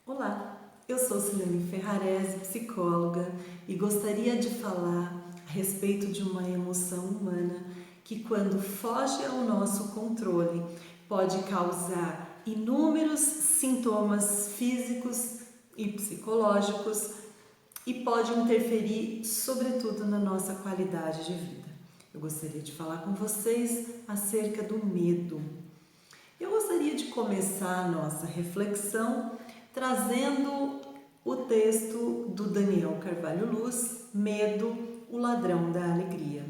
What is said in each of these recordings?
Olá, eu sou Silene Ferrarese, psicóloga, e gostaria de falar a respeito de uma emoção humana que, quando foge ao nosso controle, pode causar inúmeros sintomas físicos e psicológicos e pode interferir, sobretudo, na nossa qualidade de vida. Eu gostaria de falar com vocês acerca do medo. Eu gostaria de começar a nossa reflexão trazendo o texto do Daniel Carvalho Luz, Medo, o ladrão da alegria.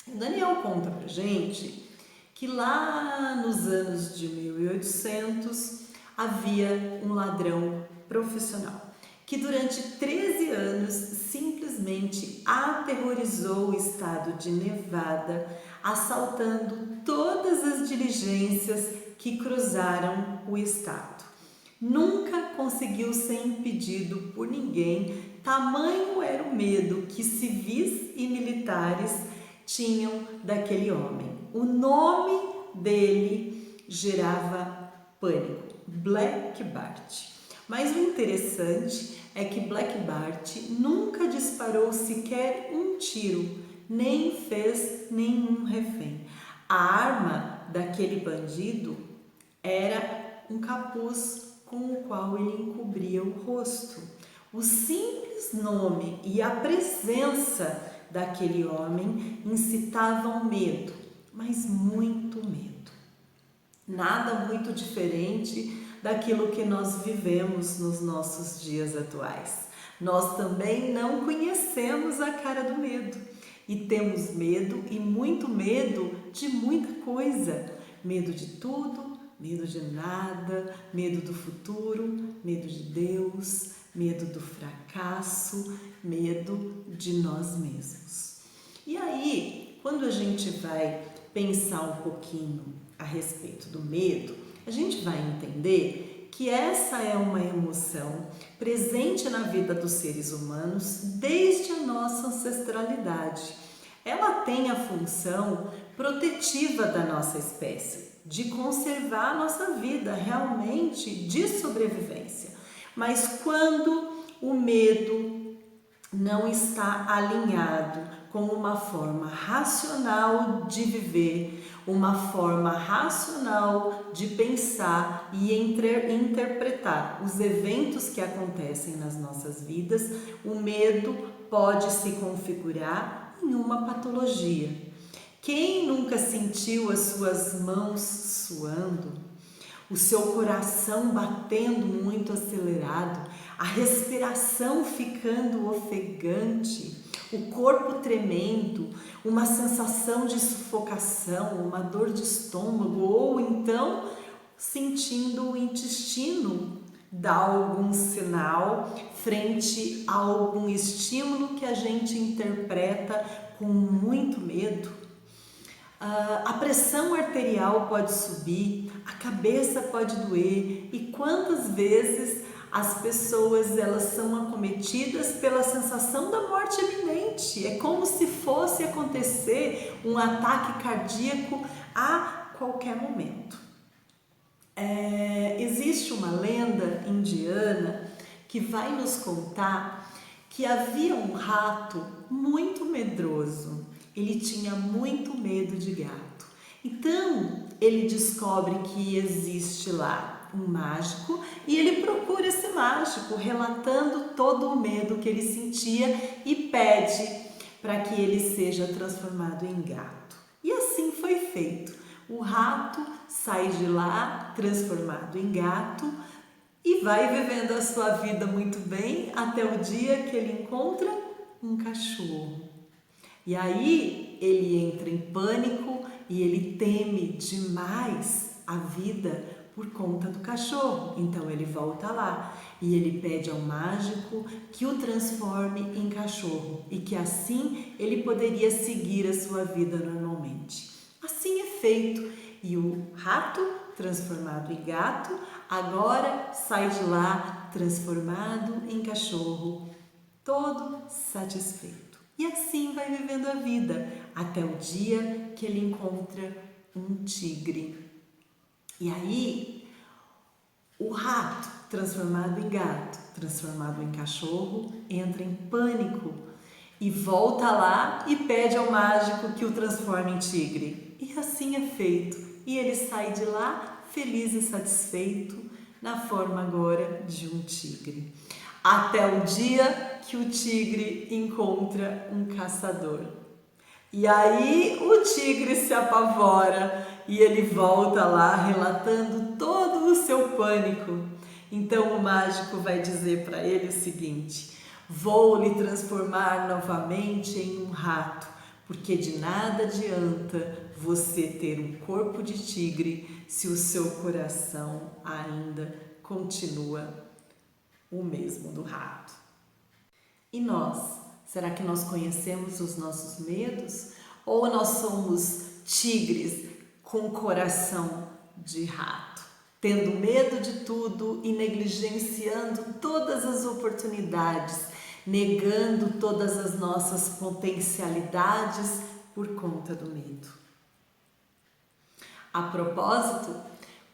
O Daniel conta pra gente que lá nos anos de 1800 havia um ladrão profissional que durante 13 anos simplesmente aterrorizou o estado de Nevada, assaltando todas as diligências que cruzaram o estado. Nunca conseguiu ser impedido por ninguém, tamanho era o medo que civis e militares tinham daquele homem. O nome dele gerava pânico, Black Bart. Mas o interessante é que Black Bart nunca disparou sequer um tiro, nem fez nenhum refém. A arma daquele bandido era um capuz com o qual ele encobria o rosto. O simples nome e a presença daquele homem incitavam medo, mas muito medo. Nada muito diferente daquilo que nós vivemos nos nossos dias atuais. Nós também não conhecemos a cara do medo e temos medo e muito medo de muita coisa. Medo de tudo, medo de nada, medo do futuro, medo de Deus, medo do fracasso, medo de nós mesmos. E aí, quando a gente vai pensar um pouquinho a respeito do medo, a gente vai entender que essa é uma emoção presente na vida dos seres humanos desde a nossa ancestralidade. Ela tem a função protetiva da nossa espécie, de conservar a nossa vida, realmente de sobrevivência. Mas quando o medo não está alinhado com uma forma racional de viver, uma forma racional de pensar e interpretar os eventos que acontecem nas nossas vidas, o medo pode se configurar em uma patologia. Quem nunca sentiu as suas mãos suando, o seu coração batendo muito acelerado, a respiração ficando ofegante, o corpo tremendo, uma sensação de sufocação, uma dor de estômago, ou então sentindo o intestino dar algum sinal frente a algum estímulo que a gente interpreta com muito medo? A pressão arterial pode subir, a cabeça pode doer, e quantas vezes as pessoas elas são acometidas pela sensação da morte iminente. É como se fosse acontecer um ataque cardíaco a qualquer momento. Existe uma lenda indiana que vai nos contar que havia um rato muito medroso. Ele tinha muito medo de gato. Então, ele descobre que existe lá um mágico e ele procura esse mágico, relatando todo o medo que ele sentia e pede para que ele seja transformado em gato. E assim foi feito. O rato sai de lá transformado em gato e vai vivendo a sua vida muito bem até o dia que ele encontra um cachorro. E aí ele entra em pânico e ele teme demais a vida por conta do cachorro. Então ele volta lá e ele pede ao mágico que o transforme em cachorro e que assim ele poderia seguir a sua vida normalmente. Assim é feito e o rato, transformado em gato, agora sai de lá transformado em cachorro, todo satisfeito. E assim vai vivendo a vida, até o dia que ele encontra um tigre. E aí, O rato, transformado em gato, transformado em cachorro, entra em pânico e volta lá e pede ao mágico que o transforme em tigre. E assim é feito. E ele sai de lá feliz e satisfeito, na forma agora de um tigre. Até o dia que o tigre encontra um caçador. E aí o tigre se apavora e ele volta lá relatando todo o seu pânico. Então o mágico vai dizer para ele o seguinte: vou lhe transformar novamente em um rato, porque de nada adianta você ter um corpo de tigre se o seu coração ainda continua o mesmo do rato. E nós? Será que nós conhecemos os nossos medos? Ou nós somos tigres com coração de rato, tendo medo de tudo e negligenciando todas as oportunidades, negando todas as nossas potencialidades por conta do medo? A propósito,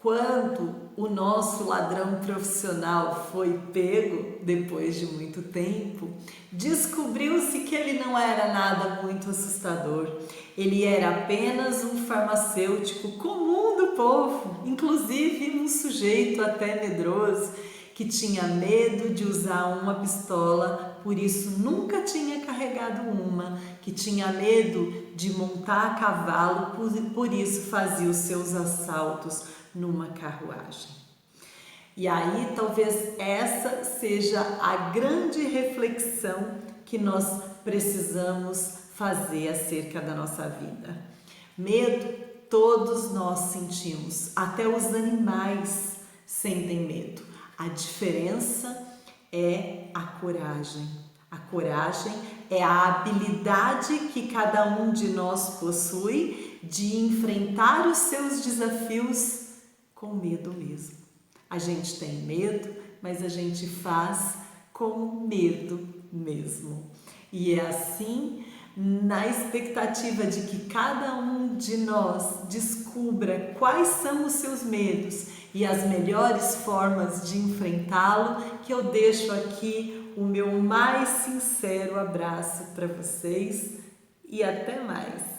quando o nosso ladrão profissional foi pego, depois de muito tempo, descobriu-se que ele não era nada muito assustador. Ele era apenas um farmacêutico comum do povo, inclusive um sujeito até medroso, que tinha medo de usar uma pistola, por isso nunca tinha carregado uma, que tinha medo de montar a cavalo, por isso fazia os seus assaltos numa carruagem. E aí talvez essa seja a grande reflexão que nós precisamos fazer acerca da nossa vida. Medo todos nós sentimos, até os animais sentem medo. A diferença é a coragem. A coragem é a habilidade que cada um de nós possui de enfrentar os seus desafios com medo mesmo. A gente tem medo, mas a gente faz com medo mesmo. E é assim, na expectativa de que cada um de nós descubra quais são os seus medos e as melhores formas de enfrentá-lo, que eu deixo aqui o meu mais sincero abraço para vocês e até mais!